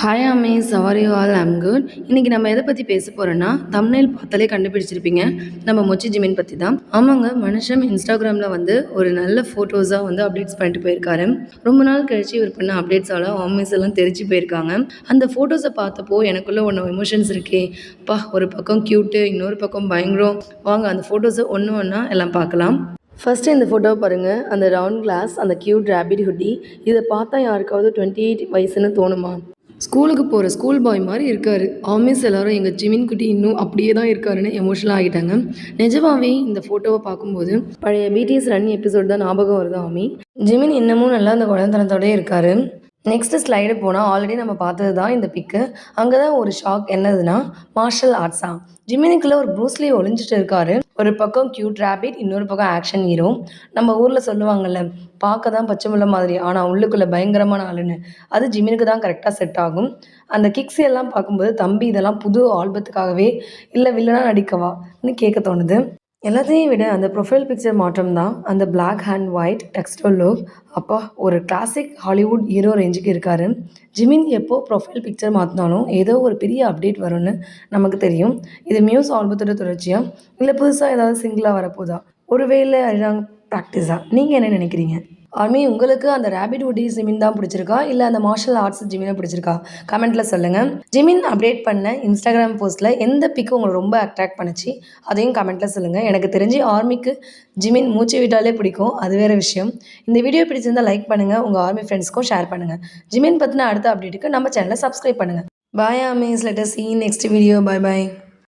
Hi Amaze, how you all? I'm good. இன்னைக்கு நம்ம எதை பற்றி பேச போகிறோன்னா, தம்ப்நெயில் பார்த்தாலே கண்டுபிடிச்சிருப்பீங்க, நம்ம மொச்சி ஜிமின் பற்றி தான். ஆமாங்க, மனுஷன் இன்ஸ்டாகிராமில் வந்து ஒரு நல்ல ஃபோட்டோஸாக வந்து அப்டேட்ஸ் பண்ணிட்டு போயிருக்காரு. ரொம்ப நாள் கழிச்சு இவர் பண்ண அப்டேட்ஸால் ஆமேஸ் எல்லாம் தெரிச்சு போயிருக்காங்க. அந்த ஃபோட்டோஸை பார்த்தப்போ எனக்குள்ளே ஒன்று எமோஷன்ஸ் இருக்கே, பா, ஒரு பக்கம் க்யூட்டு, இன்னொரு பக்கம் பயங்கரம். வாங்க அந்த ஃபோட்டோஸை ஒன்று ஒன்றா எல்லாம் பார்க்கலாம். ஃபஸ்ட்டு இந்த ஃபோட்டோவை பாருங்கள். அந்த ரவுண்ட் கிளாஸ், அந்த க்யூட் ரேபிட் ஹுட்டி, இதை பார்த்தா யாருக்காவது 28 வயசுன்னு தோணுமா? ஸ்கூலுக்கு போகிற ஸ்கூல் பாய் மாதிரி இருக்கார். ஆமீஸ் எல்லாரும் எங்கள் ஜிமின் குட்டி இன்னும் அப்படியே தான் இருக்காருன்னு எமோஷனலாக ஆகிட்டாங்க. நிஜமாவே இந்த ஃபோட்டோவை பார்க்கும்போது பழைய பிடிஎஸ் ரன் எபிசோட் தான் ஞாபகம் வருது ஆமி. ஜிமின் இன்னமும் நல்லா அந்த குழந்தைத்தனத்தோடய இருக்கார். நெக்ஸ்ட்டு ஸ்லைடு போனால் ஆல்ரெடி நம்ம பார்த்தது தான் இந்த பிக்கு. அங்கே தான் ஒரு ஷாக் என்னதுன்னா, மார்ஷல் ஆர்ட்ஸா? ஜிமினிக்குள்ளே ஒரு ப்ரூஸ்லி ஒளிஞ்சிட்டு இருக்காரு. ஒரு பக்கம் க்யூட் ரேபிட், இன்னொரு பக்கம் ஆக்ஷன் ஹீரோ. நம்ம ஊரில் சொல்லுவாங்கள்ல, பார்க்க தான் பச்சை முல்லை மாதிரி ஆனால் உள்ளுக்குள்ளே பயங்கரமான ஆளுன்னு. அது ஜிமினுக்கு தான் கரெக்டாக செட் ஆகும். அந்த கிக்ஸ் எல்லாம் பார்க்கும்போது தம்பி இதெல்லாம் புது ஆல்பத்துக்காகவே இல்லை வில்லனாக நடிக்கவான்னு கேட்க தோணுது. எல்லாத்தையும் விட அந்த ப்ரொஃபைல் பிக்சர் மாற்றம் தான். அந்த black and white texture look, அப்பா, ஒரு கிளாசிக் ஹாலிவுட் ஹீரோ ரேஞ்சுக்கு இருக்காரு. ஜிமின் எப்போ ப்ரொஃபைல் பிக்சர் மாற்றினாலும் ஏதோ ஒரு பெரிய அப்டேட் வரும்னு நமக்கு தெரியும். இது மியூஸ் ஆல்பத்தோட தொடர்ச்சியா இல்லை புதுசாக ஏதாவது சிங்கிளாக வரப்போதா? ஒருவேளை அதுதான் ப்ராக்டிஸா? நீங்கள் என்ன நினைக்கிறீங்க? ஆர்மி, உங்களுக்கு அந்த ரேபிட் ஹுட்டி ஜிமின் தான் பிடிச்சிருக்கா இல்லை அந்த மார்ஷல் ஆர்ட்ஸ் ஜிமினை பிடிச்சிருக்கா? கமெண்ட்டில் சொல்லுங்கள். ஜிமின் அப்டேட் பண்ண இன்ஸ்டாகிராம் போஸ்ட்டில் எந்த பிக்கு உங்களுக்கு ரொம்ப அட்ராக்ட் பண்ணுச்சு அதையும் கமெண்ட்டில் சொல்லுங்கள். எனக்கு தெரிஞ்சு ஆர்மிக்கு ஜிமின் மூச்சு விட்டாலே பிடிக்கும், அது வேறு விஷயம். இந்த வீடியோ பிடிச்சிருந்தால் லைக் பண்ணுங்கள், உங்கள் ஆர்மி ஃப்ரெண்ட்ஸ்க்கும் ஷேர் பண்ணுங்கள். ஜிமின் பற்றின அடுத்த அப்டேட்டுக்கு நம்ம சேனலை சப்ஸ்கிரைப் பண்ணுங்கள். Bye armies, let us see next video. Bye பாய்.